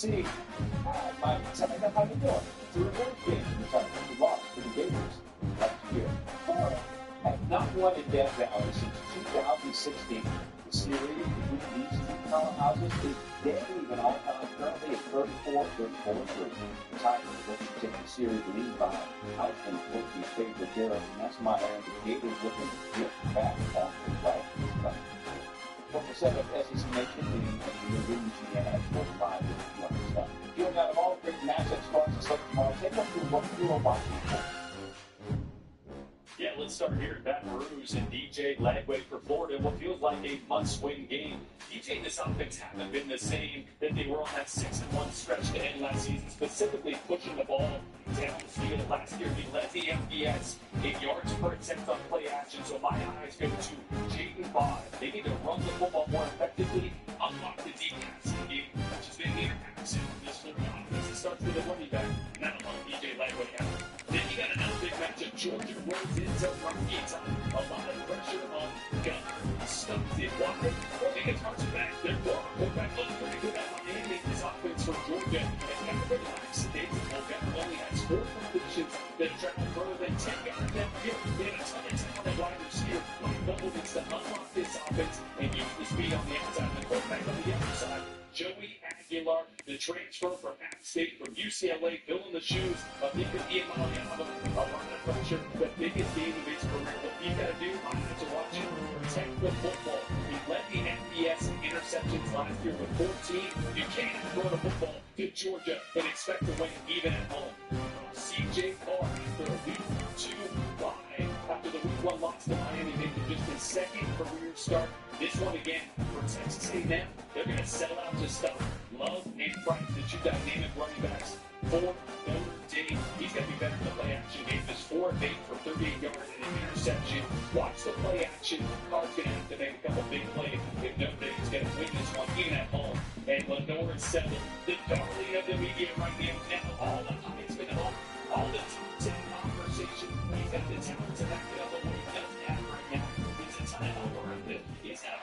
See, my son, how you doing? It's a revenge game. We lost to the Gators last year. Florida has not won in Death Valley since 2016. The series between these two powerhouses is dead even all time. Currently at 34-3. The Tigers looking to take the series lead by Heisman Trophy favorite Garrett, and that's my area. The Gators looking to get back on the right. From the 7th SEC Nation, the Louisiana for 5 if you understand. Viewing out of all great matchups, starts and slate tomorrow. Take us through what you know about people. Yeah, let's start here at Baton Rouge and DJ Lagway for Florida. What feels like a must-win game. DJ and this offense haven't been the same that they were on that 6-1 stretch to end last season, specifically pushing the ball down the field. Last year, he led the FBS in yards per attempt on play action. So my eyes go to Jaden Bond. They need to run the football more effectively, unlock the deep passing game, which has been the absent of this Florida offense. It starts with a running back, not alone DJ Lagway. Then you got another big matchup. Georgia rolls into Rocky time. A lot of pressure on Gunner. Stumped it. Why? Well, they get touched back. They're back looks pretty good at Miami. This offense for Georgia has kind of relaxed. Gunner only has 4 completions that travel further than 10 yards downfield. They had a ton of talent at wide receiver. Mike Bumble needs to unlock this offense and use the speed on the outside and the quarterback on the other side. Joey Aguilar, the transfer from App State from UCLA, filling the shoes of Nico Iamaleava. A lot of pressure, the biggest game of his career. What you got to do, I have to watch him protect the football. He led the FBS in interceptions last year with 14. You can't throw the football to Georgia and expect to win even at home. CJ Carr after a week 2 bye. After the week 1 loss to Miami, making just his second career start. This one again for Texas A&M. They're going to sell out to stop Love and Price, the 2 dynamic running backs. For Notre Dame, he's going to be better in the play action game. There's 4 of 8 for 38 yards and an interception. Watch the play action. Carr's going to have to make a couple big plays if Notre Dame's going to win this one even at home. And Lenore Settle, the darling of the media right now. All the Heisman home, all the top 10 conversation. He's got the talent to back it up. But what he doesn't have right now is a ton of over it. He's not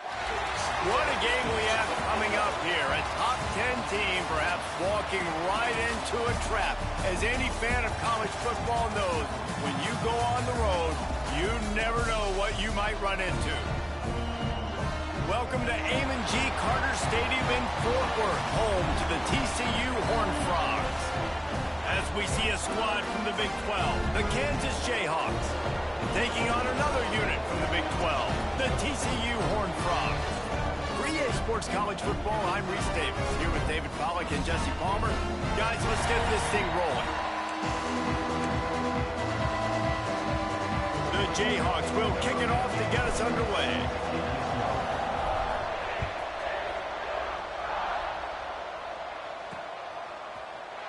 What a game we have coming up here. A top 10 team perhaps walking right into a trap. As any fan of college football knows, when you go on the road, you never know what you might run into. Welcome to Amon G. Carter Stadium in Fort Worth, home to the TCU Horned Frogs. As we see a squad from the Big 12, the Kansas Jayhawks, taking on another unit from the Big 12, the TCU Horned Frogs. For EA Sports College Football, I'm Reese Davis, here with David Pollack and Jesse Palmer. Guys, let's get this thing rolling. The Jayhawks will kick it off to get us underway.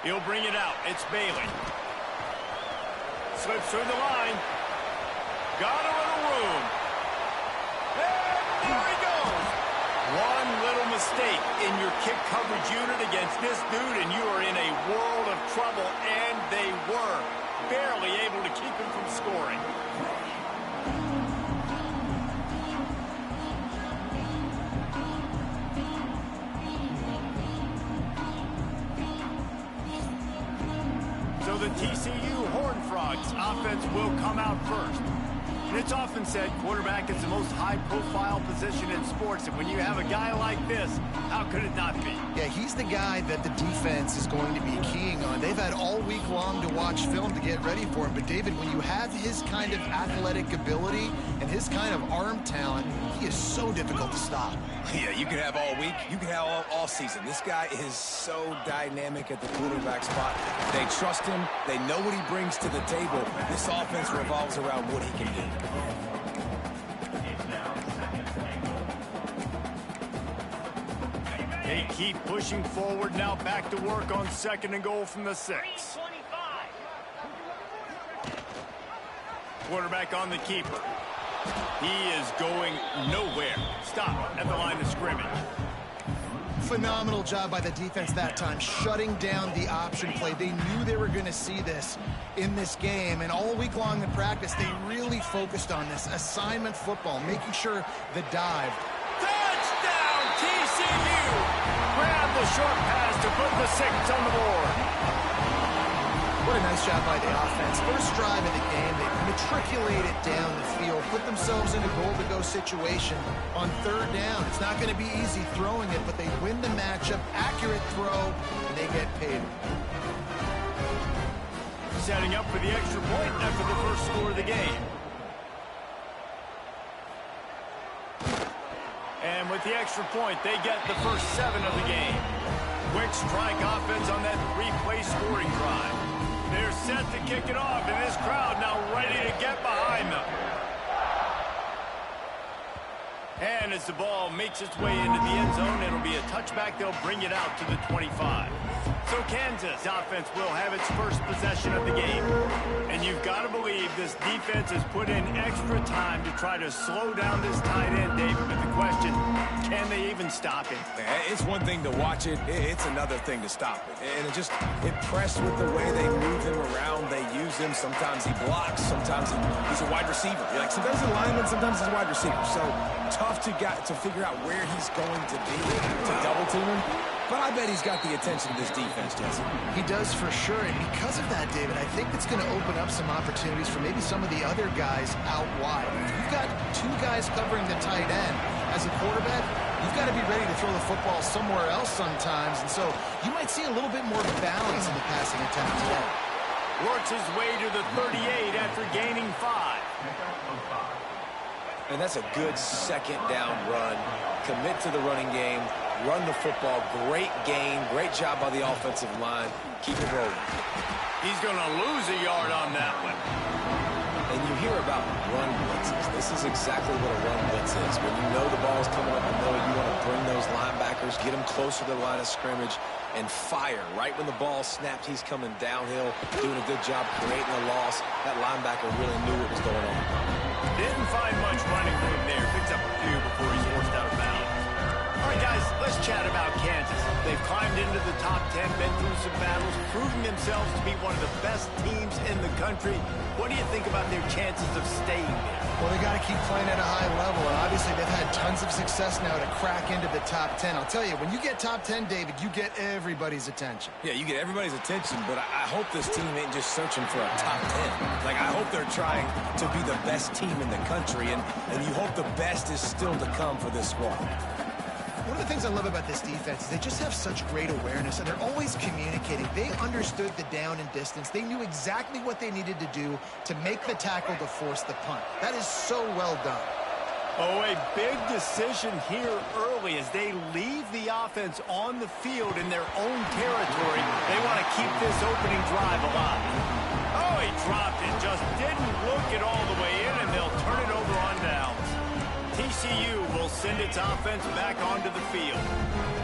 He'll bring it out. It's Bailey. Slips through the line. Got a little room. And there he goes. One little mistake in your kick coverage unit against this dude, and you are in a world of trouble, and they were barely able to keep him from scoring. So the TCU Horned Frogs offense will come out first. And it's often said quarterback is the most high-profile position in sports, and when you have a guy like this, how could it not be? Yeah, he's the guy that the defense is going to be keying on. They've had all week long to watch film to get ready for him, but David, when you have his kind of athletic ability and his kind of arm talent, he is so difficult to stop. Yeah, you could have all week, you could have all season. This guy is so dynamic at the quarterback spot. They trust him. They know what he brings to the table. This offense revolves around what he can do. They keep pushing forward now, back to work on 2nd and goal from the 6. Quarterback on the keeper. He is going nowhere. Stop at the line of scrimmage. Phenomenal job by the defense that time, shutting down the option play. They knew they were going to see this in this game, and all week long in practice, they really focused on this assignment football, making sure the dive. Touchdown, TCU! Grab the short pass to put the 6 on the board. What a nice job by the offense. First drive of the game, they matriculated down the field, put themselves in a goal-to-go situation on 3rd down. It's not going to be easy throwing it, but they win the matchup, accurate throw, and they get paid. Setting up for the extra point after the first score of the game. And with the extra point, they get the first 7 of the game. Quick strike offense on that 3-play scoring drive. They're set to kick it off, and this crowd now ready to get behind them. And as the ball makes its way into the end zone, it'll be a touchback. They'll bring it out to the 25. So Kansas offense will have its first possession of the game. And you've got to believe this defense has put in extra time to try to slow down this tight end, David. But the question, can they even stop him? It's one thing to watch it. It's another thing to stop it. And it just impressed with the way they move him around. They use him. Sometimes he blocks. Sometimes he's a wide receiver. Like sometimes he's a lineman. Sometimes he's a wide receiver. So tough to figure out where he's going to be to double team him. But I bet he's got the attention of this defense, Jesse. He does for sure, and because of that, David, I think it's going to open up some opportunities for maybe some of the other guys out wide. If you've got 2 guys covering the tight end as a quarterback, you've got to be ready to throw the football somewhere else sometimes, and so you might see a little bit more balance in the passing attack today. Works his way to the 38 after gaining 5. And that's a good 2nd down run. Commit to the running game. Run the football. Great gain. Great job by the offensive line. Keep it rolling. He's going to lose a yard on that one. And you hear about run blitzes. This is exactly what a run blitz is. When you know the ball's coming up the middle, you want to bring those linebackers, get them closer to the line of scrimmage, and fire. Right when the ball snapped, he's coming downhill, doing a good job creating a loss. That linebacker really knew what was going on. Didn't find much running room there. Picks up a few before he's forced out of bounds. All right, guys, let's chat about Kansas. They've climbed into the top 10, been through some battles, proving themselves to be one of the best teams in the country. What do you think about their chances of staying there? Well, they got to keep playing at a high level, and obviously they've had tons of success now to crack into the top 10. I'll tell you, when you get top 10, David, you get everybody's attention. Yeah, you get everybody's attention, but I hope this team ain't just searching for a top 10. Like, I hope they're trying to be the best team in the country, and you hope the best is still to come for this squad. One of the things I love about this defense is they just have such great awareness, and they're always communicating. They understood the down and distance. They knew exactly what they needed to do to make the tackle to force the punt. That is so well done. Oh, a big decision here early as they leave the offense on the field in their own territory. They want to keep this opening drive alive. Oh, he dropped it. Just didn't look it all the way in, and they'll turn it over on downs. TCU will send its offense back onto the field.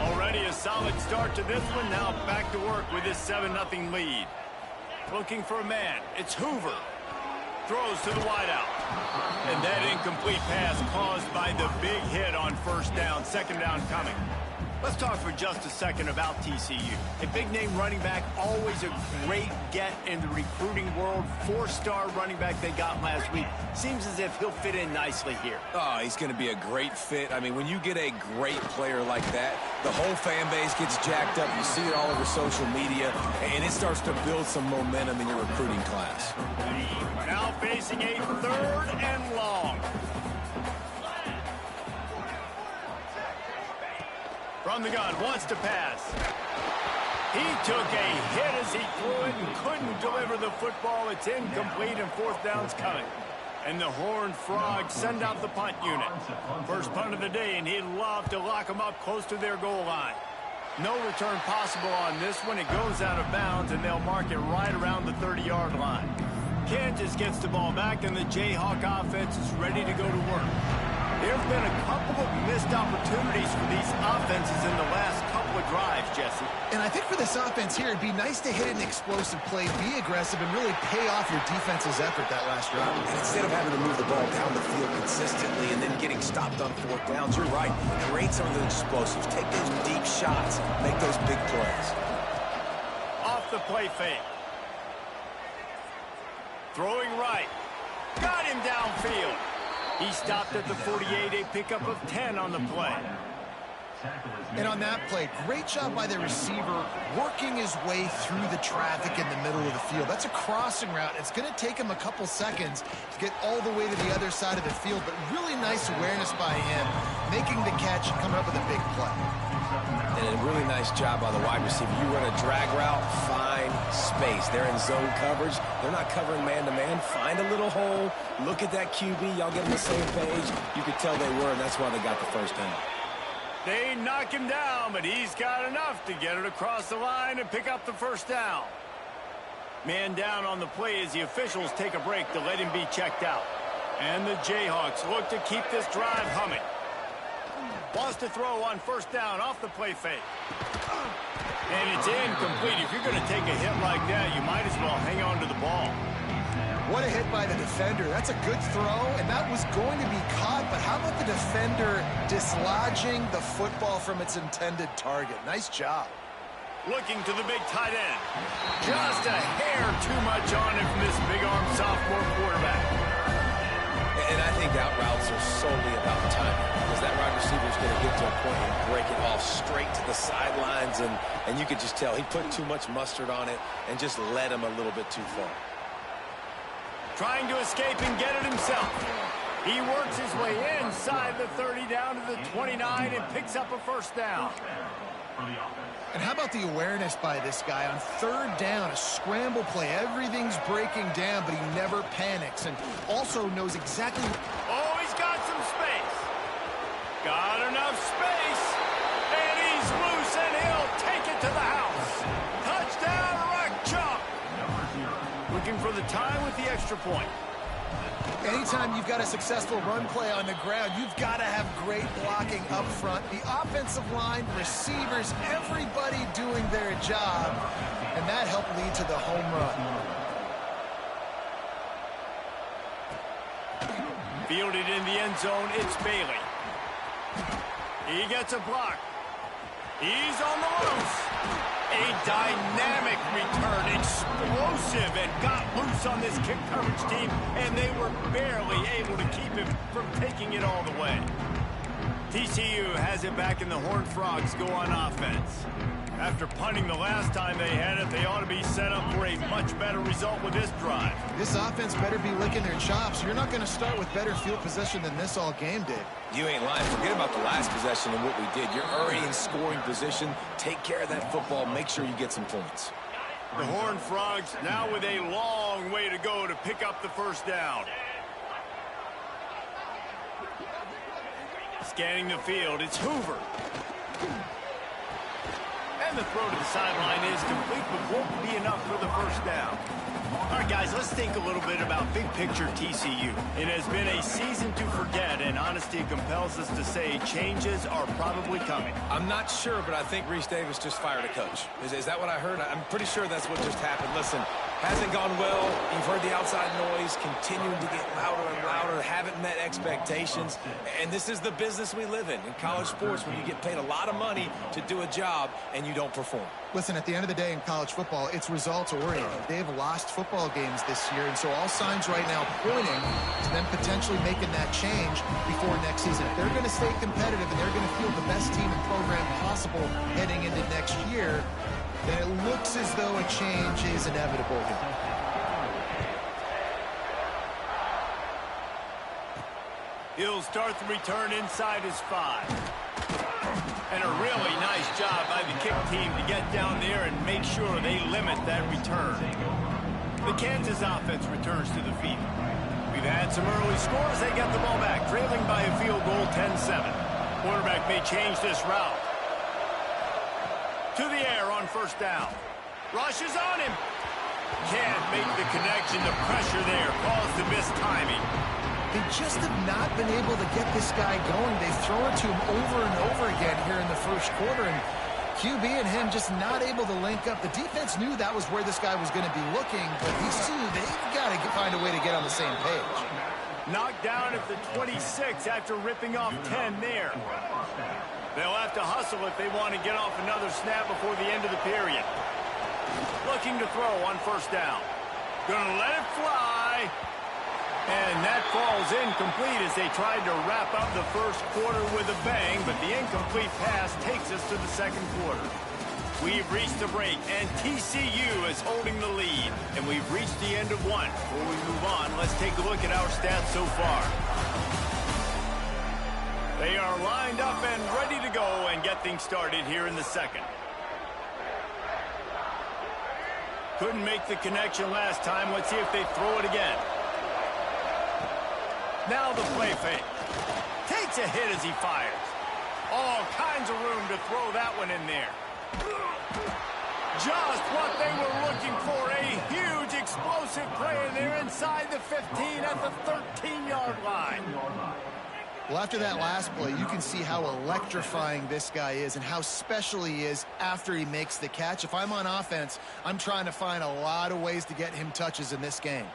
Already a solid start to this one. Now back to work with this 7-0 lead. Looking for a man. It's Hoover. Throws to the wideout. And that incomplete pass caused by the big hit on 1st down. 2nd down coming. Let's talk for just a second about TCU. A big-name running back, always a great get in the recruiting world. 4-star running back they got last week. Seems as if he'll fit in nicely here. Oh, he's going to be a great fit. I mean, when you get a great player like that, the whole fan base gets jacked up. You see it all over social media, and it starts to build some momentum in your recruiting class. Now facing a 3rd and long. From the gun, wants to pass. He took a hit as he threw it and couldn't deliver the football. It's incomplete and 4th down's coming. And the Horned Frogs send out the punt unit. First punt of the day, and he'd love to lock them up close to their goal line. No return possible on this one. It goes out of bounds, and they'll mark it right around the 30-yard line. Kansas gets the ball back, and the Jayhawk offense is ready to go to work. There have been a couple of missed opportunities for these offenses in the last couple of drives, Jesse. And I think for this offense here, it'd be nice to hit an explosive play, be aggressive, and really pay off your defense's effort that last drive. And instead of having to move the ball down the field consistently and then getting stopped on 4th downs, you're right. Create some of the explosives. Take those deep shots. Make those big plays. Off the play fake. Throwing right. Got him downfield. He stopped at the 48, a pickup of 10 on the play. And on that play, great job by the receiver working his way through the traffic in the middle of the field. That's a crossing route. It's going to take him a couple seconds to get all the way to the other side of the field, but really nice awareness by him, making the catch and coming up with a big play. And a really nice job by the wide receiver. You run a drag route, find space. They're in zone coverage. They're not covering man-to-man. Find a little hole. Look at that QB. Y'all get on the same page. You could tell they were, and that's why they got the first down. They knock him down, but he's got enough to get it across the line and pick up the first down. Man down on the play as the officials take a break to let him be checked out. And the Jayhawks look to keep this drive humming. Wants to throw on first down off the play fake. And it's incomplete. If you're going to take a hit like that, you might as well hang on to the ball. What a hit by the defender. That's a good throw, and that was going to be caught, but how about the defender dislodging the football from its intended target? Nice job. Looking to the big tight end. Just a hair too much on him from this big-arm sophomore quarterback. And I think out routes are solely about timing, because that wide receiver is going to get to a point and break it off straight to the sidelines, and you could just tell he put too much mustard on it and just led him a little bit too far. Trying to escape and get it himself. He works his way inside the 30 down to the 29 and picks up a first down. And how about the awareness by this guy on third down, a scramble play. Everything's breaking down, but he never panics and also knows exactly. Oh, he's got some space. Got enough space. And he's loose, and he'll take it to the house. Touchdown, Rock Chalk. Looking for the time with the extra point. Anytime you've got a successful run play on the ground, you've got to have great blocking up front. The offensive line, receivers, everybody doing their job, and that helped lead to the home run. Fielded in the end zone, it's Bailey. He gets a block. He's on the loose. A dynamic return, explosive, and got loose on this kick coverage team, and they were barely able to keep him from taking it all the way. TCU has it back, and the Horned Frogs go on offense. After punting the last time they had it, they ought to be set up for a much better result with this drive. This offense better be licking their chops. You're not going to start with better field possession than this all game did. You ain't lying. Forget about the last possession and what we did. You're already in scoring position. Take care of that football. Make sure you get some points. The Horned Frogs now with a long way to go to pick up the first down. Scanning the field, it's Hoover. And the throw to the sideline is complete, but won't be enough for the first down. All right, guys, let's think a little bit about big picture TCU. It has been a season to forget, and honesty compels us to say changes are probably coming. I'm not sure, but I think Reese Davis just fired a coach. Is that what I heard? I'm pretty sure that's what just happened. Listen, hasn't gone well. You've heard the outside noise, continuing to get louder and louder, haven't met expectations. And this is the business we live in college sports, when you get paid a lot of money to do a job and you don't perform. Listen, at the end of the day in college football, it's results-oriented. They've lost football games this year, and so all signs right now pointing to them potentially making that change before next season. If they're going to stay competitive and they're going to field the best team and program possible heading into next year, then it looks as though a change is inevitable here. He'll start the return inside his 5. And a really nice job by the kick team to get down there and make sure they limit that return. The Kansas offense returns to the field. We've had some early scores. They get the ball back, trailing by a field goal 10-7. Quarterback may change this route. To the air on first down. Rushes on him. Can't make the connection. The pressure there caused the missed timing. They just have not been able to get this guy going. They've thrown it to him over and over again here in the first quarter, and QB and him just not able to link up. The defense knew that was where this guy was going to be looking, but these two, they've got to find a way to get on the same page. Knocked down at the 26 after ripping off 10 there. They'll have to hustle if they want to get off another snap before the end of the period. Looking to throw on first down. Gonna let it fly. And that falls incomplete as they tried to wrap up the first quarter with a bang, but the incomplete pass takes us to the second quarter. We've reached the break, and TCU is holding the lead. And we've reached the end of one. Before we move on, let's take a look at our stats so far. They are lined up and ready to go and get things started here in the second. Couldn't make the connection last time. Let's see if they throw it again. Now the play fake. Takes a hit as he fires. All kinds of room to throw that one in there. Just what they were looking for. A huge explosive play, and they're inside the 15 at the 13-yard line. Well, after that last play, you can see how electrifying this guy is and how special he is after he makes the catch. If I'm on offense, I'm trying to find a lot of ways to get him touches in this game.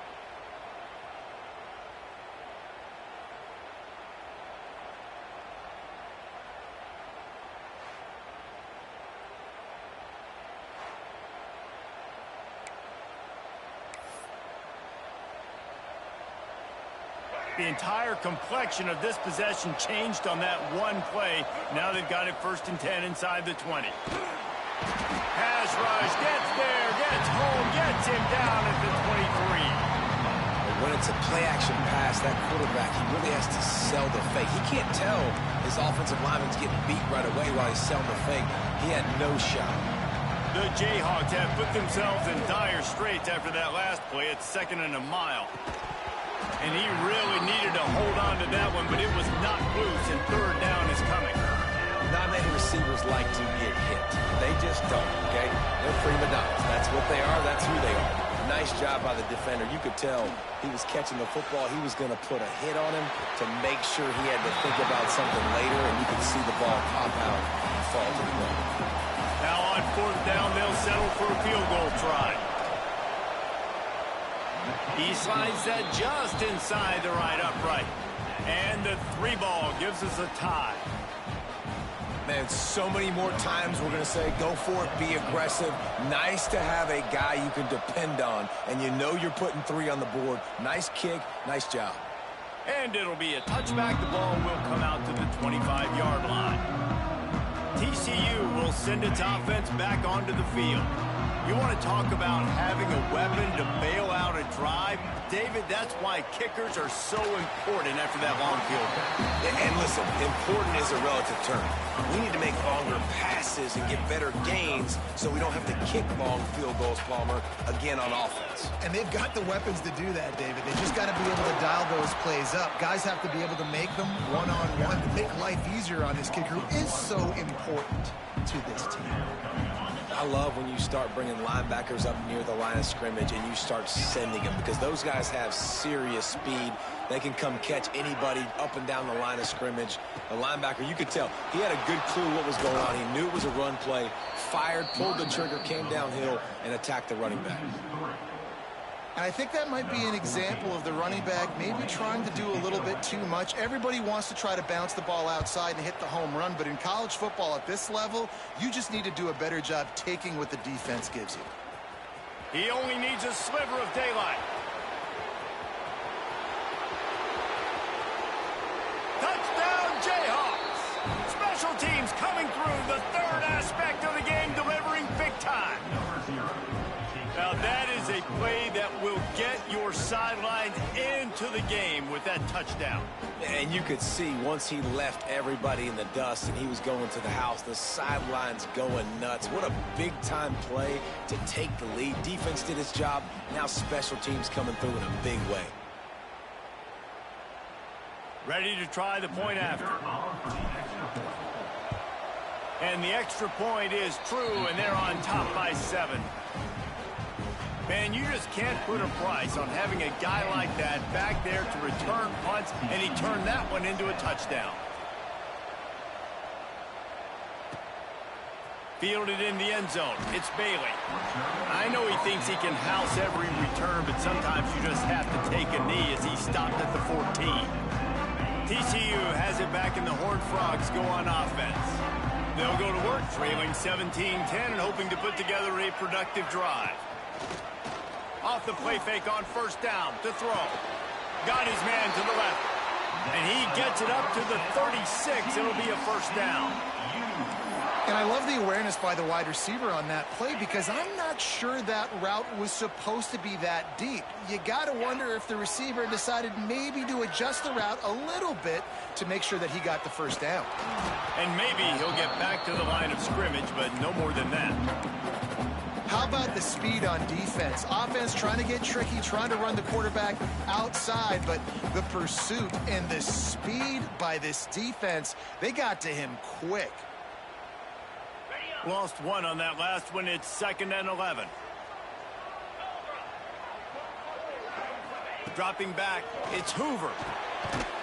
The entire complexion of this possession changed on that one play. Now they've got it 1st and 10 inside the 20. Pass rush, gets there, gets home, gets him down at the 23. When it's a play-action pass, that quarterback, he really has to sell the fake. He can't tell his offensive lineman's getting beat right away while he's selling the fake. He had no shot. The Jayhawks have put themselves in dire straits after that last play. It's 2nd and a mile. And he really needed to hold on to that one, but it was not loose, and 3rd down is coming. Not many receivers like to get hit. They just don't, okay? They're prima donnas. That's what they are. That's who they are. Nice job by the defender. You could tell he was catching the football. He was going to put a hit on him to make sure he had to think about something later, and you could see the ball pop out and fall to the ground. Now on 4th down, they'll settle for a field goal try. He slides that just inside the right upright. And the 3 ball gives us a tie. Man, so many more times we're going to say, go for it, be aggressive. Nice to have a guy you can depend on, and you know you're putting 3 on the board. Nice kick, nice job. And it'll be a touchback. The ball will come out to the 25-yard line. TCU will send its offense back onto the field. You want to talk about having a weapon to bail out a drive? David, that's why kickers are so important after that long field goal. And listen, important is a relative term. We need to make longer passes and get better gains so we don't have to kick long field goals, Palmer, again on offense. And they've got the weapons to do that, David. They just got to be able to dial those plays up. Guys have to be able to make them one-on-one to make life easier on this kicker, who is so important to this team. I love when you start bringing linebackers up near the line of scrimmage and you start sending them, because those guys have serious speed. They can come catch anybody up and down the line of scrimmage. The linebacker, you could tell, he had a good clue what was going on. He knew it was a run play, fired, pulled the trigger, came downhill, and attacked the running back. And I think that might be an example of the running back maybe trying to do a little bit too much. Everybody wants to try to bounce the ball outside and hit the home run, but in college football at this level, you just need to do a better job taking what the defense gives you. He only needs a sliver of daylight. Touchdown, Jayhawks! Special teams coming through, the 3rd aspect of the game, delivering big time. Now that is a play that will get your sidelines into the game with that touchdown. And you could see once he left everybody in the dust and he was going to the house, the sidelines going nuts. What a big-time play to take the lead. Defense did its job. Now special teams coming through in a big way. Ready to try the point after. And the extra point is true, and they're on top by 7. Man, you just can't put a price on having a guy like that back there to return punts, and he turned that one into a touchdown. Fielded in the end zone. It's Bailey. I know he thinks he can house every return, but sometimes you just have to take a knee as he stopped at the 14. TCU has it back, and the Horned Frogs go on offense. They'll go to work trailing 17-10 and hoping to put together a productive drive. Off the play fake on 1st down to throw. Got his man to the left. And he gets it up to the 36. It'll be a first down. And I love the awareness by the wide receiver on that play because I'm not sure that route was supposed to be that deep. You got to wonder if the receiver decided maybe to adjust the route a little bit to make sure that he got the first down. And maybe he'll get back to the line of scrimmage, but no more than that. How about the speed on defense? Offense trying to get tricky, trying to run the quarterback outside, but the pursuit and the speed by this defense, they got to him quick. Lost one on that last one. It's 2nd and 11. Dropping back, it's Hoover.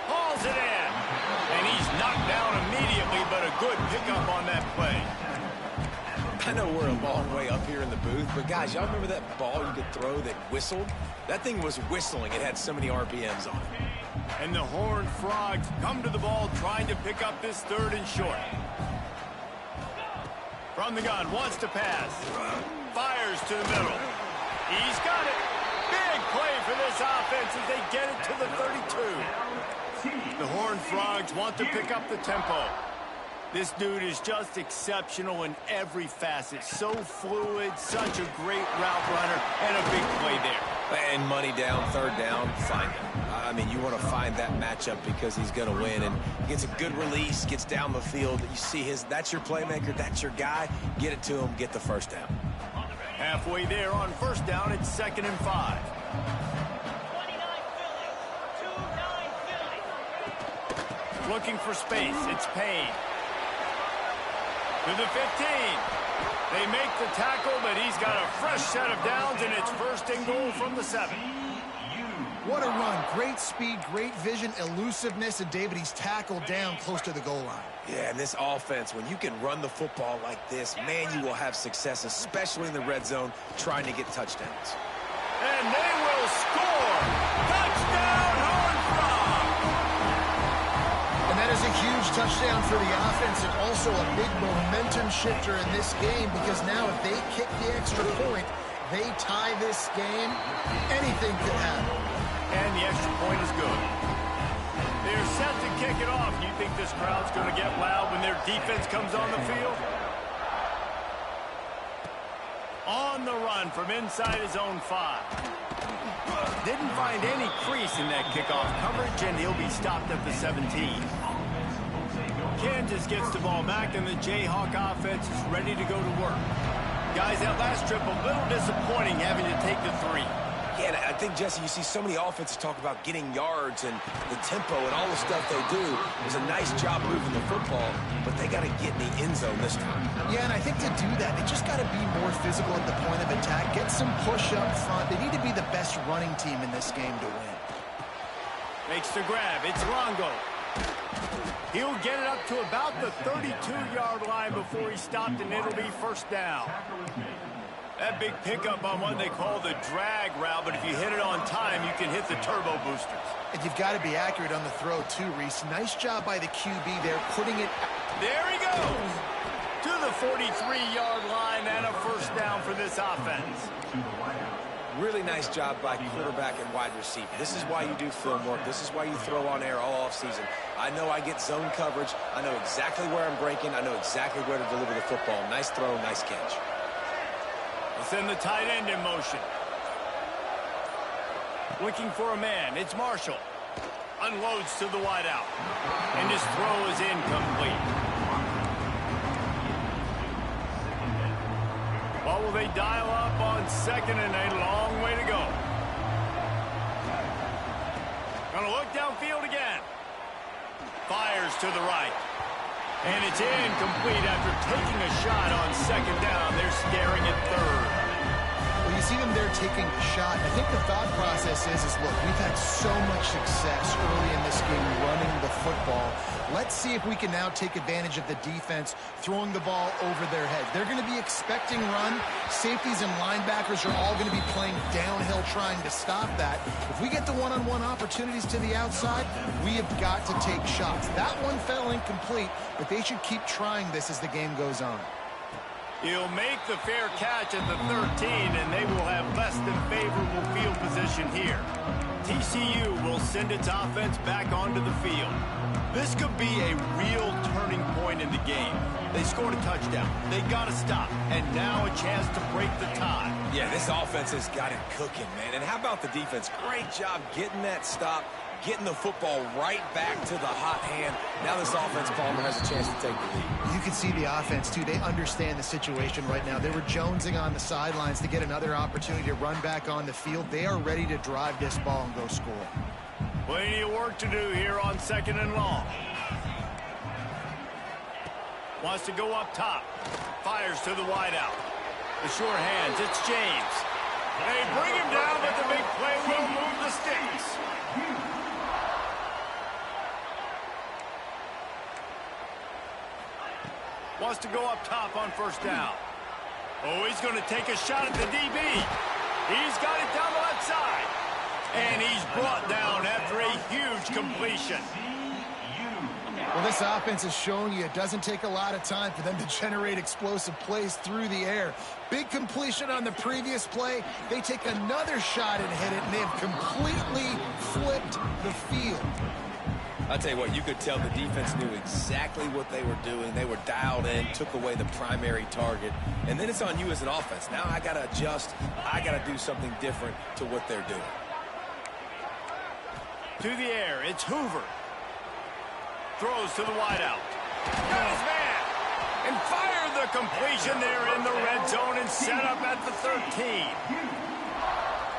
Hauls it in. And he's knocked down immediately, but a good pickup on that play. I know we're a long way up here in the booth, but guys, y'all remember that ball you could throw that whistled? That thing was whistling. It had so many RPMs on it. And the Horned Frogs come to the ball trying to pick up this 3rd and short. From the gun, wants to pass. Fires to the middle. He's got it. Big play for this offense as they get it to the 32. The Horned Frogs want to pick up the tempo. This dude is just exceptional in every facet. So fluid, such a great route runner, and a big play there. And money down, 3rd down, find him. I mean, you want to find that matchup because he's going to win. And gets a good release, gets down the field. You see that's your playmaker, that's your guy. Get it to him, get the first down. Halfway there on 1st down, it's 2nd and 5. Looking for space, it's Payne. To the 15. They make the tackle, but he's got a fresh set of downs, and it's 1st and goal from the 7. What a run. Great speed, great vision, elusiveness, and David, he's tackled down close to the goal line. Yeah, and this offense, when you can run the football like this, man, you will have success, especially in the red zone, trying to get touchdowns. And they will score! Touchdown, Horned Frogs! And that is a huge touchdown for the offense and also a big momentum shifter in this game because now if they kick the extra point, they tie this game, anything could happen. And the extra point is good. They're set to kick it off. You think this crowd's going to get loud when their defense comes on the field? On the run from inside his own 5. Didn't find any crease in that kickoff coverage, and he'll be stopped at the 17. Kansas gets the ball back, and the Jayhawk offense is ready to go to work. Guys, that last trip a little disappointing having to take the 3. Yeah, and I think, Jesse, you see so many offenses talk about getting yards and the tempo and all the stuff they do. It was a nice job moving the football, but they got to get in the end zone this time. Yeah, and I think to do that, they just got to be more physical at the point of attack, get some push up front. They need to be the best running team in this game to win. Makes the grab. It's Longo. He'll get it up to about the 32-yard line before he's stopped, and it'll be 1st down. That big pickup on what they call the drag route, but if you hit it on time, you can hit the turbo boosters. And you've got to be accurate on the throw, too, Reese. Nice job by the QB there, putting it... There he goes! To the 43-yard line, and a 1st down for this offense. Really nice job by quarterback and wide receiver. This is why you do film work. This is why you throw on air all offseason. I know I get zone coverage. I know exactly where I'm breaking. I know exactly where to deliver the football. Nice throw, nice catch. Send the tight end in motion. Looking for a man. It's Marshall. Unloads to the wideout. And his throw is incomplete. What will they dial up on 2nd and a long way to go? Gonna look downfield again. Fires to the right. And it's incomplete after taking a shot on 2nd down. They're staring at 3rd. Well, you see them there taking a shot. I think the thought process is look, we've had so much success early in this game running the football. Let's see if we can now take advantage of the defense throwing the ball over their heads. They're going to be expecting run. Safeties and linebackers are all going to be playing downhill trying to stop that. If we get the one-on-one opportunities to the outside, we have got to take shots. That one fell incomplete, but they should keep trying this as the game goes on. He'll make the fair catch at the 13, and they will have less than favorable field position here. TCU will send its offense back onto the field. This could be a real turning point in the game. They scored a touchdown. They got to stop, and now a chance to break the tie. Yeah, this offense has got it cooking, man. And how about the defense? Great job getting that stop, getting the football right back to the hot hand. Now this offense, Palmer, has a chance to take the lead. You can see the offense, too. They understand the situation right now. They were jonesing on the sidelines to get another opportunity to run back on the field. They are ready to drive this ball and go score. Plenty of work to do here on 2nd and long. Wants to go up top. Fires to the wideout. The sure hands, it's James. They bring him down, but the big play will move the sticks. Wants to go up top on 1st down. Oh, he's going to take a shot at the DB. He's got it down the left side. And he's brought down after a huge completion. Well, this offense is showing you it doesn't take a lot of time for them to generate explosive plays through the air. Big completion on the previous play. They take another shot and hit it, and they have completely flipped the field. I'll tell you what, you could tell the defense knew exactly what they were doing. They were dialed in, took away the primary target. And then it's on you as an offense. Now I got to adjust. I got to do something different to what they're doing. To the air, it's Hoover. Throws to the wideout. Got his man. And fired the completion there in the red zone and set up at the 13.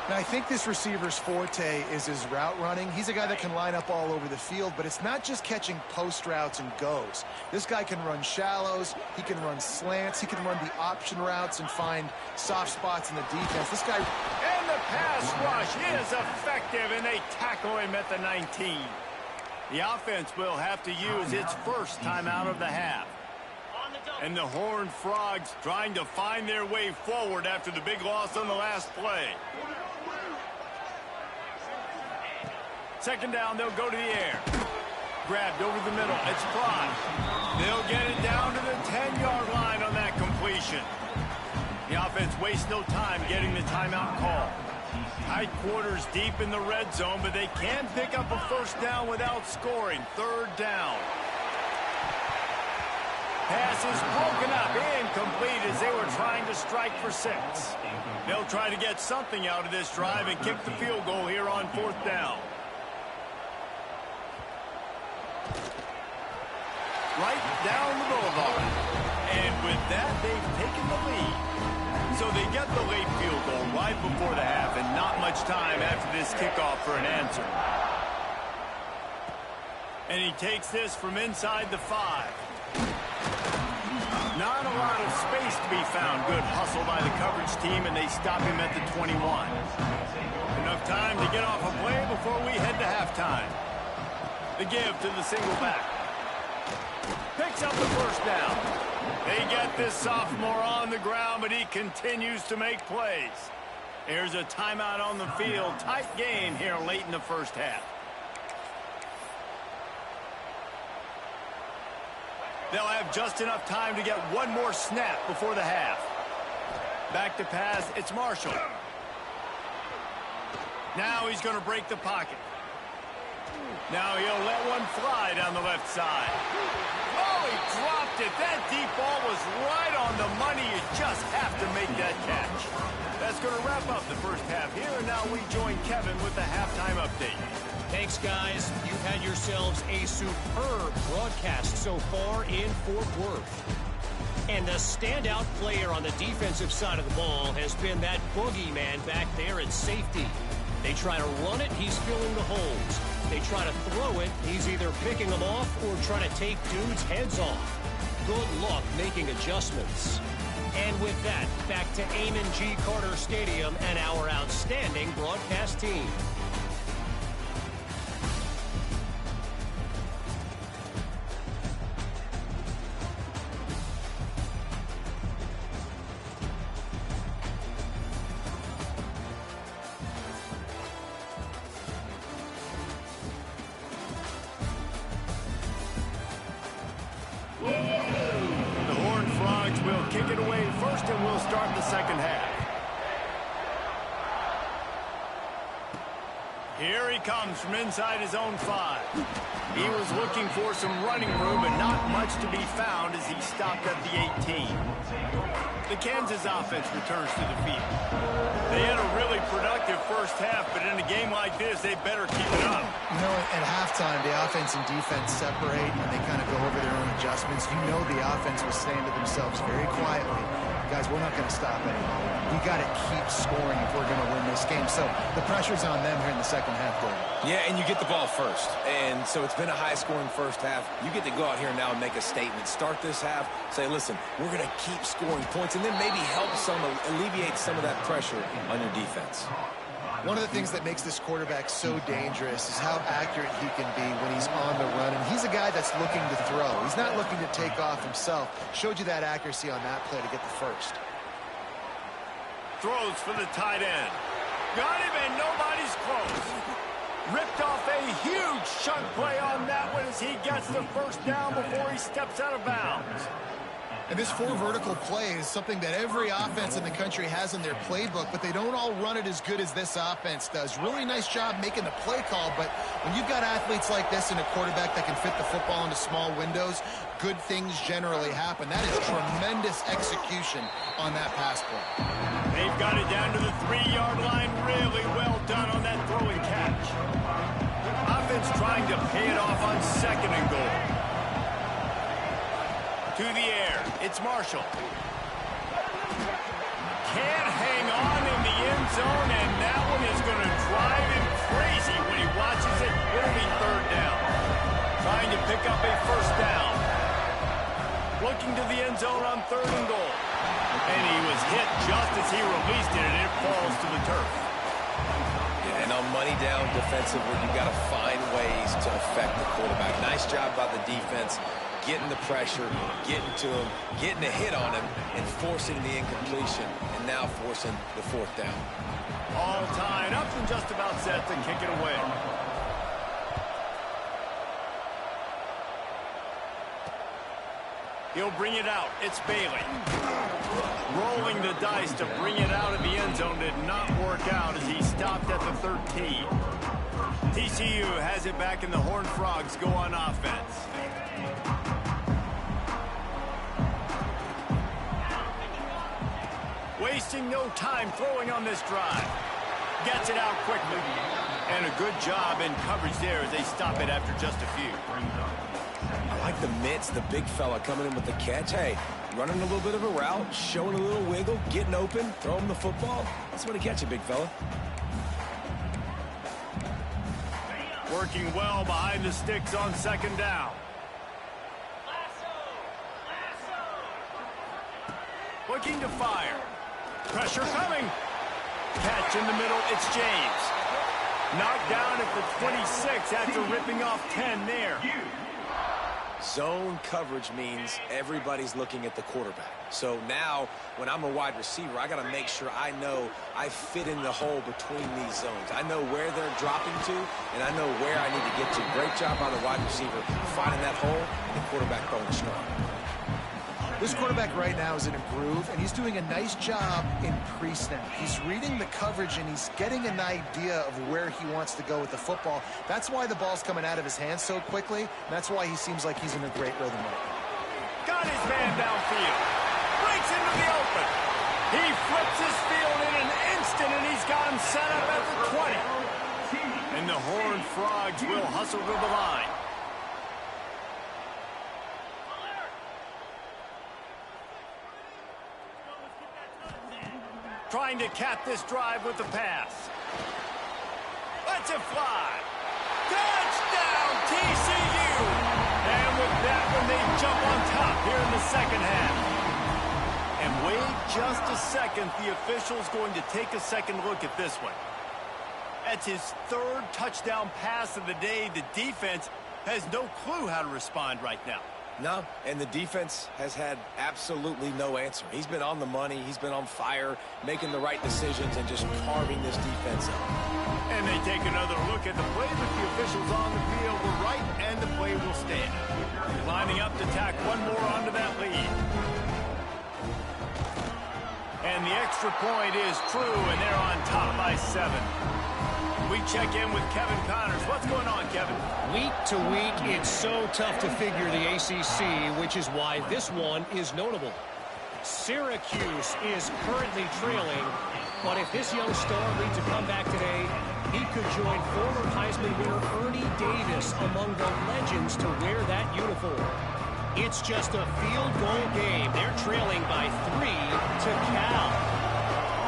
Now, I think this receiver's forte is his route running. He's a guy that can line up all over the field, but it's not just catching post routes and goes. This guy can run shallows. He can run slants. He can run the option routes and find soft spots in the defense. This guy... And the pass rush is effective, and they tackle him at the 19. The offense will have to use its first timeout of the half. And the Horned Frogs trying to find their way forward after the big loss on the last play. 2nd down, they'll go to the air. Grabbed over the middle. It's Fry. They'll get it down to the 10-yard line on that completion. The offense wastes no time getting the timeout call. Tight quarters deep in the red zone, but they can pick up a 1st down without scoring. 3rd down. Pass is broken up, incomplete as they were trying to strike for 6. They'll try to get something out of this drive and kick the field goal here on 4th down. Right down the boulevard. And with that, they've taken the lead. So they get the late field goal right before the half, and not much time after this kickoff for an answer. And he takes this from inside the 5. Not a lot of space to be found. Good hustle by the coverage team, and they stop him at the 21. Enough time to get off a play before we head to halftime. The give to the single back. Picks up the 1st down. They get this sophomore on the ground, but he continues to make plays. Here's a timeout on the field. Tight game here late in the 1st half. They'll have just enough time to get one more snap before the half. Back to pass, it's Marshall. Now he's going to break the pocket. Now he'll let one fly down the left side. Oh, he dropped it. That deep ball was right on the money. You just have to make that catch. That's going to wrap up the 1st half here, and now we join Kevin with the halftime update. Thanks, guys. You've had yourselves a superb broadcast so far in Fort Worth. And the standout player on the defensive side of the ball has been that boogeyman back there at safety. They try to run it, he's filling the holes. They try to throw it, he's either picking them off or trying to take dudes' heads off. Good luck making adjustments. And with that, back to Amon G. Carter Stadium and our outstanding broadcast team. and we'll start the second half. Here he comes from inside his own 5. He was looking for some running room, but not much to be found as he stopped at the 18. The Kansas offense returns to the field. They had a really productive first half, but in a game like this, they better keep it up. You know, at halftime, the offense and defense separate, and they kind of go over their own adjustments. You know the offense was saying to themselves very quietly, guys, we're not going to stop anymore. We got to keep scoring if we're going to win this game. So the pressure's on them here in the second half, David. Yeah, and you get the ball first. And so it's been a high-scoring first half. You get to go out here now and make a statement. Start this half, say, listen, we're going to keep scoring points, and then maybe help alleviate some of that pressure on your defense. One of the things that makes this quarterback so dangerous is how accurate he can be when he's on the run. And he's a guy that's looking to throw. He's not looking to take off himself. Showed you that accuracy on that play to get the first. Throws for the tight end. Got him, and nobody's close. Ripped off a huge chunk play on that one as he gets the first down before he steps out of bounds. And this 4 vertical play is something that every offense in the country has in their playbook, but they don't all run it as good as this offense does. Really nice job making the play call, but when you've got athletes like this and a quarterback that can fit the football into small windows, good things generally happen. That is tremendous execution on that pass play. They've got it down to the 3-yard line. Really well done on that throw and catch. Offense trying to pay it off on 2nd and goal. To the air, it's Marshall. Can't hang on in the end zone, and that one is going to drive him crazy when he watches it. It'll be 3rd down. Trying to pick up a first down. Looking to the end zone on 3rd and goal. And he was hit just as he released it, and it falls to the turf. Yeah, and on money down defensively, you got to find ways to affect the quarterback. Nice job by the defense. Getting the pressure, getting to him, getting a hit on him, and forcing the incompletion, and now forcing the 4th down. All tied up and just about set to kick it away. He'll bring it out. It's Bailey. Rolling the dice to bring it out of the end zone did not work out as he stopped at the 13. TCU has it back, and the Horned Frogs go on offense. Wasting no time throwing on this drive. Gets it out quickly. And a good job in coverage there as they stop it after just a few. I like the mitts, the big fella coming in with the catch. Hey, running a little bit of a route, showing a little wiggle, getting open, throwing the football. That's what he catch it, big fella. Working well behind the sticks on 2nd down. Looking to fire. Pressure coming. Catch in the middle. It's James. Knocked down at the 26 after ripping off 10 there. Zone coverage means everybody's looking at the quarterback. So now, when I'm a wide receiver, I got to make sure I know I fit in the hole between these zones. I know where they're dropping to, and I know where I need to get to. Great job by the wide receiver finding that hole, and the quarterback throwing strong. This quarterback right now is in a groove, and he's doing a nice job in pre-snap. He's reading the coverage, and he's getting an idea of where he wants to go with the football. That's why the ball's coming out of his hands so quickly, and that's why he seems like he's in a great rhythm right now. Got his man downfield. Breaks into the open. He flips his field in an instant, and he's got him set up at the 20. And the Horned Frogs will hustle to the line. Trying to cap this drive with the pass. Lets it fly. Touchdown, TCU! And with that one, they jump on top here in the second half. And wait just a second. The official's going to take a second look at this one. That's his 3rd touchdown pass of the day. The defense has no clue how to respond right now. No, and the defense has had absolutely no answer. He's been on the money. He's been on fire, making the right decisions and just carving this defense up. And they take another look at the play, but the officials on the field were right, and the play will stand. Lining up to tack one more onto that lead. And the extra point is true, and they're on top by 7. We check in with Kevin Connors. What's going on, Kevin? Week to week, it's so tough to figure the ACC, which is why this one is notable. Syracuse is currently trailing, but if this young star leads a comeback today, he could join former Heisman winner Ernie Davis among the legends to wear that uniform. It's just a field goal game. They're trailing by 3 to Cal.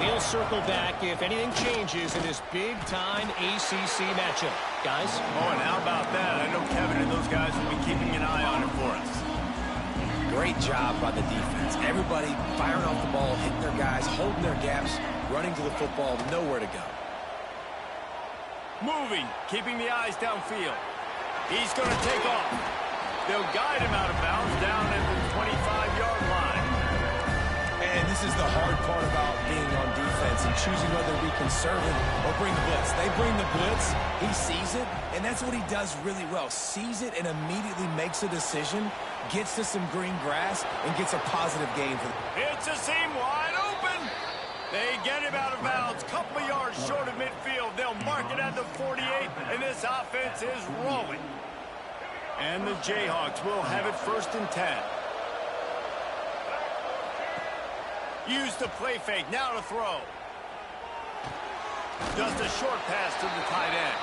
We'll circle back if anything changes in this big-time ACC matchup. Guys? Oh, and how about that? I know Kevin and those guys will be keeping an eye on it for us. Great job by the defense. Everybody firing off the ball, hitting their guys, holding their gaps, running to the football, nowhere to go. Moving, keeping the eyes downfield. He's going to take off. They'll guide him out of bounds down at the 25-yard line. And this is the hard part about being on defense and choosing whether to be conservative or bring the blitz. They bring the blitz, he sees it, and that's what he does really well. Sees it and immediately makes a decision, gets to some green grass, and gets a positive gain for them. It's a seam wide open. They get him out of bounds, couple of yards short of midfield. They'll mark it at the 48, and this offense is rolling. And the Jayhawks will have it 1st and 10. Use the play fake, now to throw. Just a short pass to the tight end.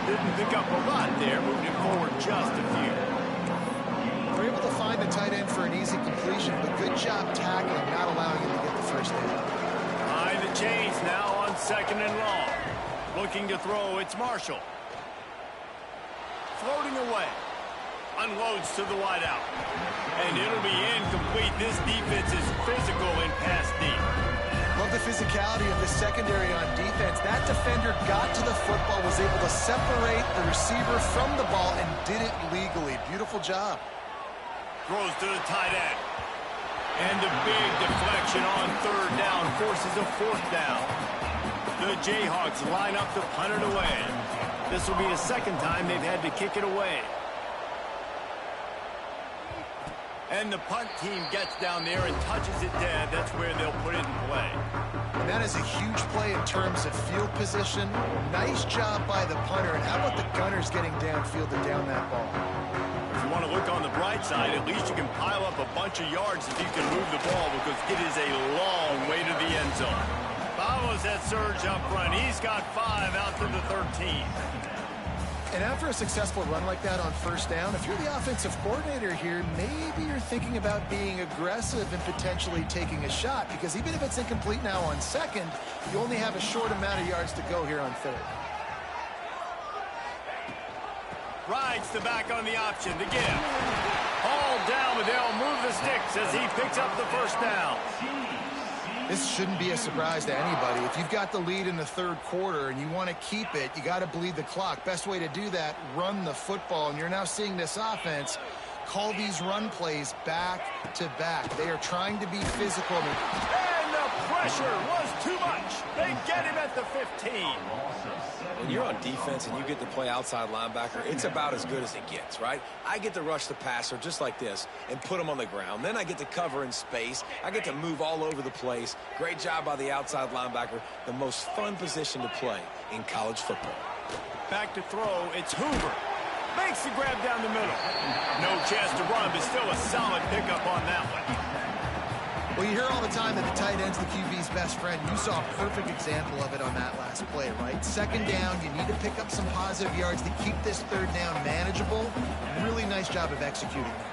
Didn't pick up a lot there, moving it forward just a few. We're able to find the tight end for an easy completion, but good job tackling, not allowing him to get the first down. Behind the chains now on 2nd and long. Looking to throw, it's Marshall. Floating away. Unloads to the wideout. And it'll be incomplete. This defense is physical in pass deep. Love the physicality of the secondary on defense. That defender got to the football, was able to separate the receiver from the ball, and did it legally. Beautiful job. Throws to the tight end. And a big deflection on 3rd down forces a 4th down. The Jayhawks line up to punt it away. This will be the 2nd time they've had to kick it away. And the punt team gets down there and touches it dead. That's where they'll put it in play. And that is a huge play in terms of field position. Nice job by the punter. And how about the Gunners getting downfield to down that ball? If you want to look on the bright side, at least you can pile up a bunch of yards if you can move the ball, because it is a long way to the end zone. Follows that surge up front. He's got 5 out to the 13. And after a successful run like that on 1st down, if you're the offensive coordinator here, maybe you're thinking about being aggressive and potentially taking a shot, because even if it's incomplete now on 2nd, you only have a short amount of yards to go here on 3rd. Rides the back on the option to give. All down, but they'll move the sticks as he picks up the 1st down. This shouldn't be a surprise to anybody. If you've got the lead in the 3rd quarter and you want to keep it, you got to bleed the clock. Best way to do that, run the football. And you're now seeing this offense call these run plays back to back. They are trying to be physical. And the pressure was too much. They get him at the 15. When you're on defense and you get to play outside linebacker, it's about as good as it gets, right? I get to rush the passer just like this and put him on the ground. Then I get to cover in space. I get to move all over the place. Great job by the outside linebacker. The most fun position to play in college football. Back to throw, it's Hoover. Makes the grab down the middle. No chance to run, but still a solid pickup on that one. Well, you hear all the time that the tight end's the QB's best friend. You saw a perfect example of it on that last play, right? 2nd down, you need to pick up some positive yards to keep this 3rd down manageable. Really nice job of executing that.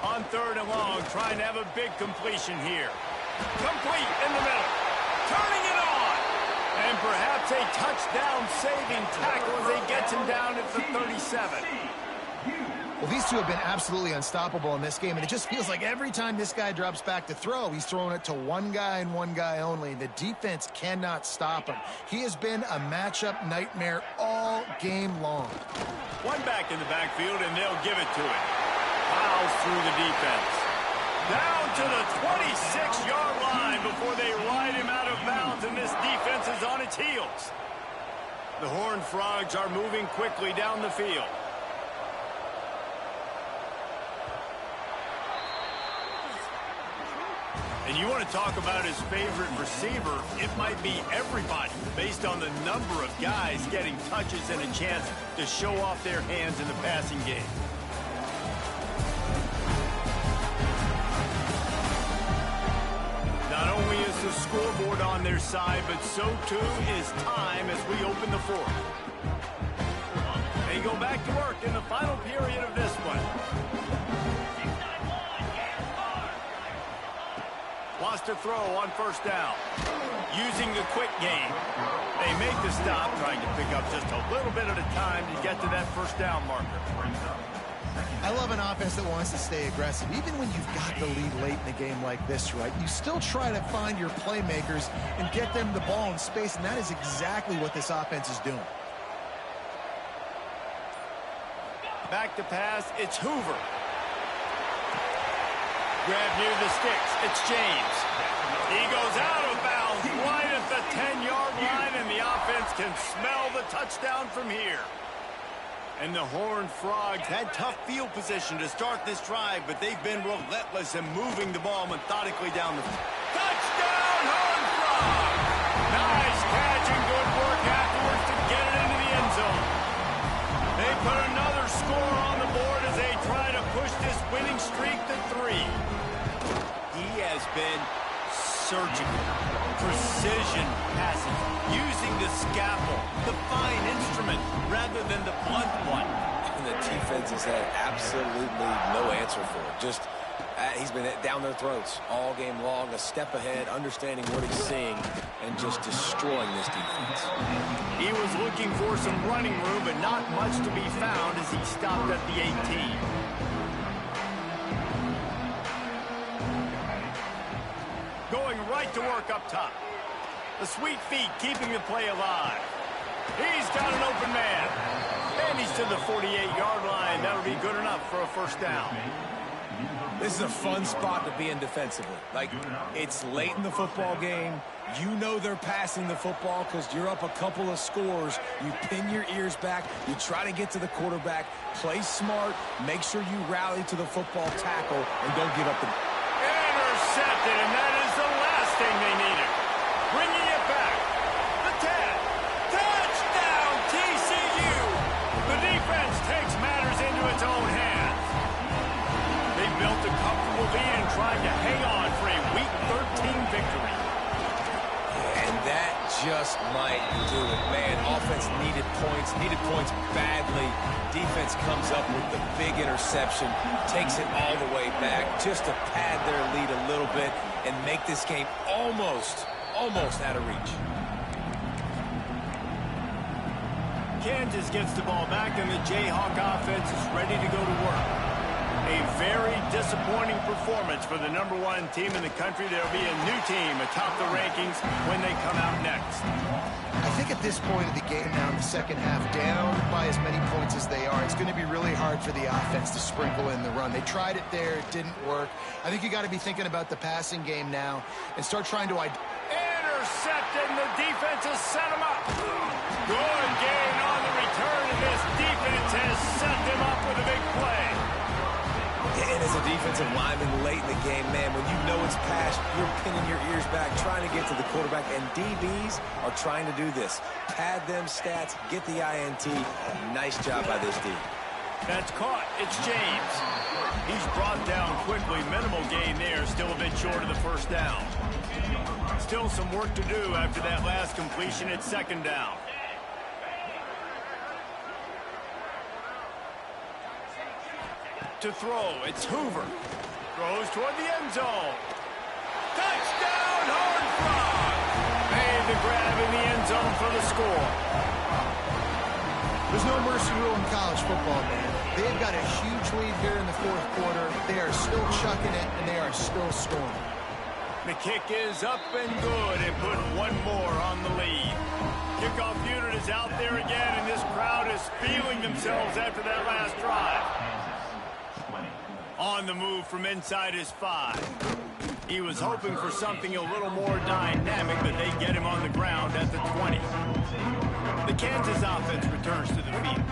On 3rd and long, trying to have a big completion here. Complete in the middle. Turning it on. And perhaps a touchdown-saving tackle as he gets him down at the 37. Well, these two have been absolutely unstoppable in this game, and it just feels like every time this guy drops back to throw, he's throwing it to one guy and one guy only. The defense cannot stop him. He has been a matchup nightmare all game long. One back in the backfield, and they'll give it to him. Fouls through the defense. Down to the 26-yard line before they ride him out of bounds, and this defense is on its heels. The Horned Frogs are moving quickly down the field. And you want to talk about his favorite receiver, it might be everybody, based on the number of guys getting touches and a chance to show off their hands in the passing game. Not only is the scoreboard on their side, but so too is time as we open the fourth. They go back to work in the final period of this one. Wants to throw on first down. Using the quick game. They make the stop, trying to pick up just a little bit at a time to get to that first down marker. I love an offense that wants to stay aggressive. Even when you've got the lead late in the game like this, right, you still try to find your playmakers and get them the ball in space, and that is exactly what this offense is doing. Back to pass, it's Hoover. Grab near the sticks, it's James. He goes out of bounds right at the 10-yard line, and the offense can smell the touchdown from here. And the Horned Frogs had tough field position to start this drive, but they've been relentless in moving the ball methodically down the field. Touchdown, Horned Frogs! Nice catch and good work afterwards to get it into the end zone. They put another score on the board as they try to push this winning streak to 3. He has been surgical, precision passing, using the scalpel, the fine instrument, rather than the blunt one. And the defense has had absolutely no answer for it. Just, he's been down their throats all game long, a step ahead, understanding what he's seeing, and just destroying this defense. He was looking for some running room, but not much to be found as he stopped at the 18. Going right to work up top. The sweet feet keeping the play alive. He's got an open man. And he's to the 48-yard line. That'll be good enough for a first down. This is a fun spot to be in defensively. Like, it's late in the football game. You know they're passing the football because you're up a couple of scores. You pin your ears back. You try to get to the quarterback. Play smart. Make sure you rally to the football tackle and don't give up the... Intercepted, and that is the last thing they needed. Bringing it back. The 10. Touchdown, TCU. The defense takes matters into its own hands. They built a comfortable lead and tried to hang on for a Week 13 victory. And that just might do it. Man, offense needed points badly. Defense comes up with the big interception, takes it all the way back just to pad their lead a little bit and make this game almost out of reach. Kansas gets the ball back, and the Jayhawk offense is ready to go to work. A very disappointing performance for the #1 team in the country. There'll be a new team atop the rankings when they come out next. I think at this point of the game now in the second half, down by as many points as they are, it's going to be really hard for the offense to sprinkle in the run. They tried it there. It didn't work. I think you got to be thinking about the passing game now and start trying to... Intercepted, and the defense has set him up. Good gain on the return, and this defense has set them up with a big play. And as a defensive lineman late in the game, man, when you know it's passed, you're pinning your ears back, trying to get to the quarterback, and DBs are trying to do this. Pad them stats, get the INT. Nice job by this D. That's caught. It's James. He's brought down quickly. Minimal gain there, still a bit short of the first down. Still some work to do after that last completion at second down. To throw, it's Hoover. Throws toward the end zone. Touchdown, Horned Frogs! Made the grab in the end zone for the score. There's no mercy rule in college football, man. They've got a huge lead here in the fourth quarter. They are still chucking it, and they are still scoring. The kick is up and good, and put one more on the lead. Kickoff unit is out there again, and this crowd is feeling themselves after that last drive. On the move from inside his 5. He was hoping for something a little more dynamic, but they get him on the ground at the 20. The Kansas offense returns to the field.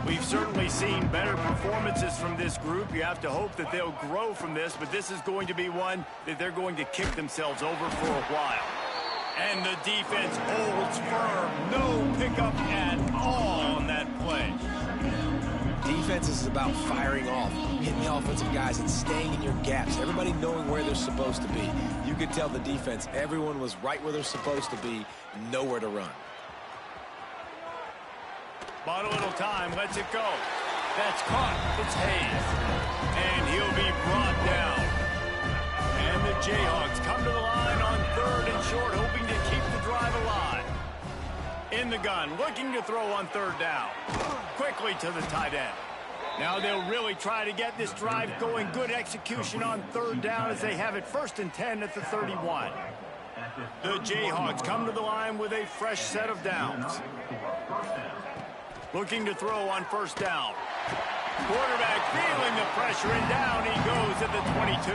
We've certainly seen better performances from this group. You have to hope that they'll grow from this, but this is going to be one that they're going to kick themselves over for a while. And the defense holds firm. No pickup at all on that play. Defense is about firing off, hitting the offensive guys, and staying in your gaps. Everybody knowing where they're supposed to be. You could tell the defense, everyone was right where they're supposed to be, nowhere to run. Bought a little time, lets it go. That's caught. It's Hayes. And he'll be brought down. And the Jayhawks come to the line on 3rd and short, hoping to keep the drive alive. In the gun, looking to throw on 3rd down. Quickly to the tight end. Now they'll really try to get this drive going. Good execution on 3rd down as they have it 1st and 10 at the 31. The Jayhawks come to the line with a fresh set of downs. Looking to throw on 1st down. Quarterback feeling the pressure, and down he goes at the 22.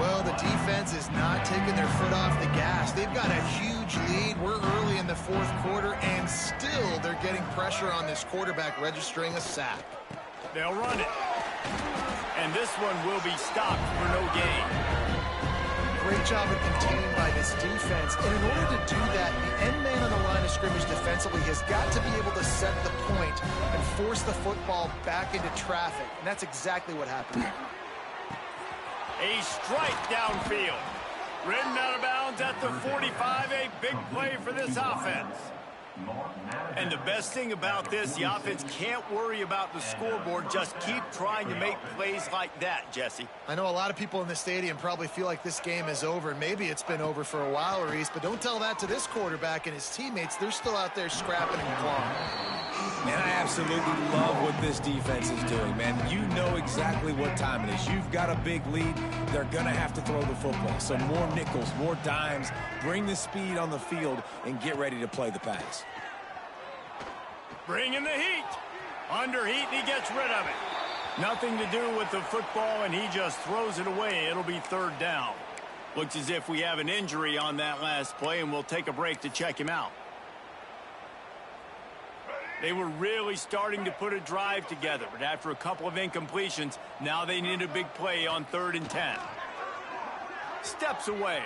Well, the defense is not taking their foot off the gas. They've got a huge lead. We're early in the 4th quarter, and still they're getting pressure on this quarterback, registering a sack. They'll run it. And this one will be stopped for no gain. Great job of containing by this defense. And in order to do that, the end man on the line of scrimmage defensively has got to be able to set the point and force the football back into traffic. And that's exactly what happened. A strike downfield. Ridden out of bounds at the 45. A big play for this offense. And the best thing about this, the offense can't worry about the scoreboard. Just keep trying to make plays like that, Jesse. I know a lot of people in the stadium probably feel like this game is over. Maybe it's been over for a while, Reese, but don't tell that to this quarterback and his teammates. They're still out there scrapping and clawing. Man, I absolutely love what this defense is doing, man. You know exactly what time it is. You've got a big lead. They're going to have to throw the football. So more nickels, more dimes. Bring the speed on the field and get ready to play the pass. Bring in the heat. Under heat, and he gets rid of it. Nothing to do with the football, and he just throws it away. It'll be 3rd down. Looks as if we have an injury on that last play, and we'll take a break to check him out. They were really starting to put a drive together, but after a couple of incompletions, now they need a big play on 3rd and 10. Steps away.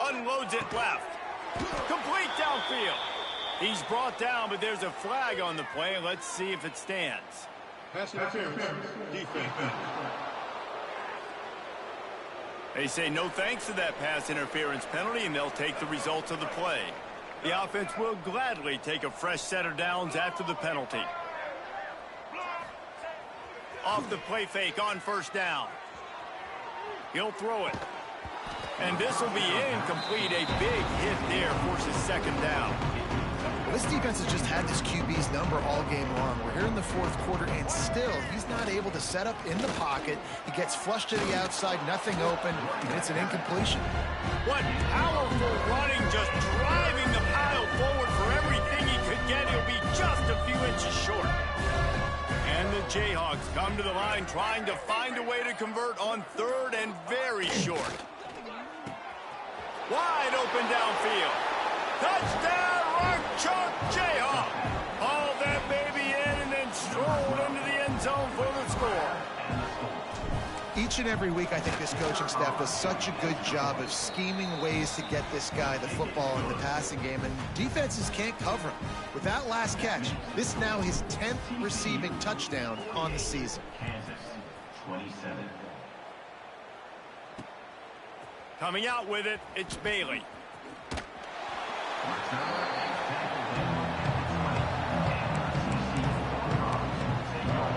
Unloads it left. Complete downfield. He's brought down, but there's a flag on the play. Let's see if it stands. Pass interference. Defense. They say no thanks to that pass interference penalty, and they'll take the results of the play. The offense will gladly take a fresh set of downs after the penalty. Off the play fake on 1st down. He'll throw it. And this will be incomplete. A big hit there forces 2nd down. This defense has just had this QB's number all game long. We're here in the 4th quarter, and still, he's not able to set up in the pocket. He gets flushed to the outside, nothing open, and it's an incompletion. What powerful running, just driving the pile forward for everything he could get. He'll be just a few inches short. And the Jayhawks come to the line trying to find a way to convert on 3rd and very short. Wide open downfield. Touchdown! Chalk Jayhawk. Hauled that baby in and then strolled into the end zone for the score. Each and every week, I think this coaching staff does such a good job of scheming ways to get this guy the football in the passing game, and defenses can't cover him. With that last catch, this is now his 10th receiving touchdown on the season. Kansas, 27. Coming out with it, it's Bailey.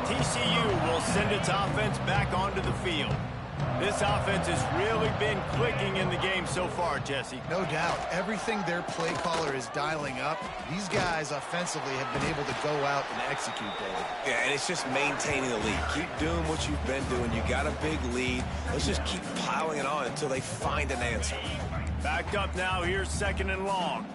TCU will send its offense back onto the field. This offense has really been clicking in the game so far, Jesse. No doubt. Everything their play caller is dialing up, these guys offensively have been able to go out and execute, David. Yeah, and it's just maintaining the lead. Keep doing what you've been doing. You got a big lead. Let's just keep piling it on until they find an answer. Backed up now. Here's 2nd and long.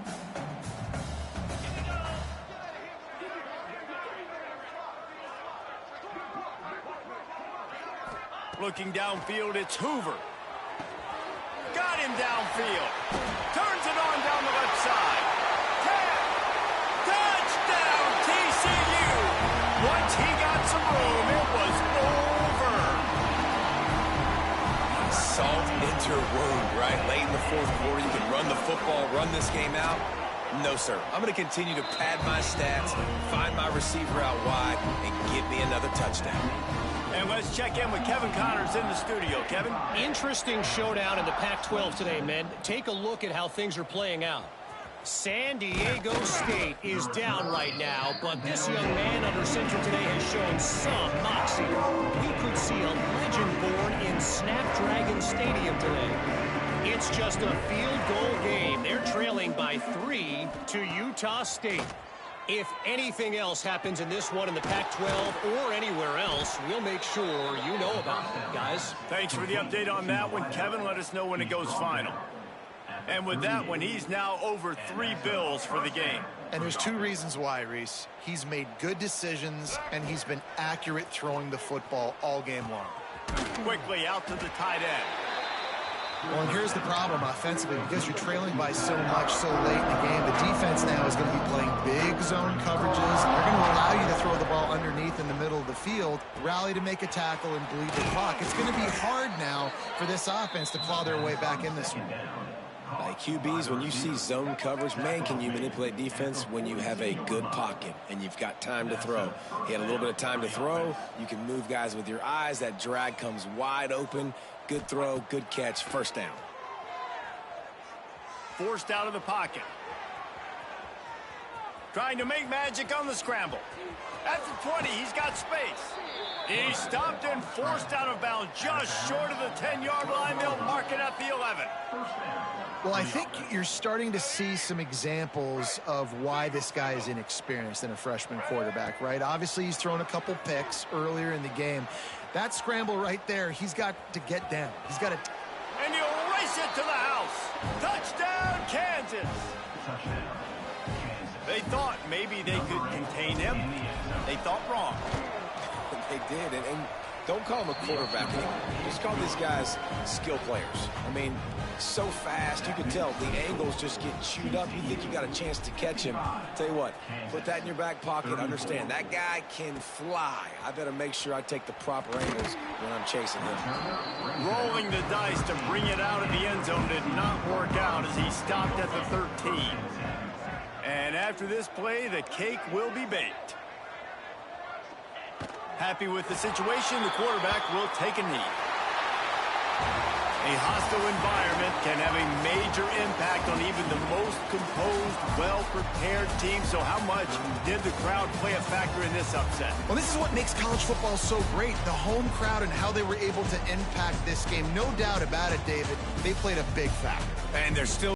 Looking downfield, it's Hoover. Got him downfield. Turns it on down the left side. Touchdown, TCU. Once he got some room, it was over. Salt into wound, right? Late in the fourth quarter, you can run the football, run this game out. No, sir. I'm going to continue to pad my stats, find my receiver out wide, and get me another touchdown. And let's check in with Kevin Connors in the studio. Kevin? Interesting showdown in the Pac-12 today, men. Take a look at how things are playing out. San Diego State is down right now, but this young man under center today has shown some moxie. We could see a legend born in Snapdragon Stadium today. It's just a field goal game. They're trailing by 3 to Utah State. If anything else happens in this one in the Pac-12 or anywhere else, we'll make sure you know about it, guys. Thanks for the update on that one, Kevin. Let us know when it goes final. And with that one, he's now over 3 bills for the game. And there's 2 reasons why, Reese. He's made good decisions, and he's been accurate throwing the football all game long. Quickly out to the tight end. Well, and here's the problem offensively. Because you're trailing by so much so late in the game, the defense now is going to be playing big zone coverages. They're going to allow you to throw the ball underneath in the middle of the field, rally to make a tackle, and bleed the clock. It's going to be hard now for this offense to claw their way back in this one. Like QBs, when you see zone coverage, man, can you manipulate defense when you have a good pocket and you've got time to throw. He had a little bit of time to throw. You can move guys with your eyes. That drag comes wide open. Good throw, good catch, first down. Forced out of the pocket. Trying to make magic on the scramble. At the 20, he's got space. He stopped and forced out of bounds just short of the 10-yard line. They'll mark it at the 11. Well, I think you're starting to see some examples of why this guy is inexperienced in a freshman quarterback, right? Obviously, he's thrown a couple picks earlier in the game. That scramble right there, he's got to get down. He's got to... And you race it to the house. Touchdown, Kansas. They thought maybe they could contain him. They thought wrong. They did, and don't call them a quarterback anymore. Just call these guys skill players. I mean, so fast, you can tell the angles just get chewed up. You think you got a chance to catch him. Tell you what, put that in your back pocket. Understand, that guy can fly. I better make sure I take the proper angles when I'm chasing him. Rolling the dice to bring it out of the end zone did not work out as he stopped at the 13. And after this play, the cake will be baked. Happy with the situation, the quarterback will take a knee. A hostile environment can have a major impact on even the most composed, well-prepared team. So how much did the crowd play a factor in this upset? Well, this is what makes college football so great, the home crowd and how they were able to impact this game. No doubt about it, David. They played a big factor. And they're still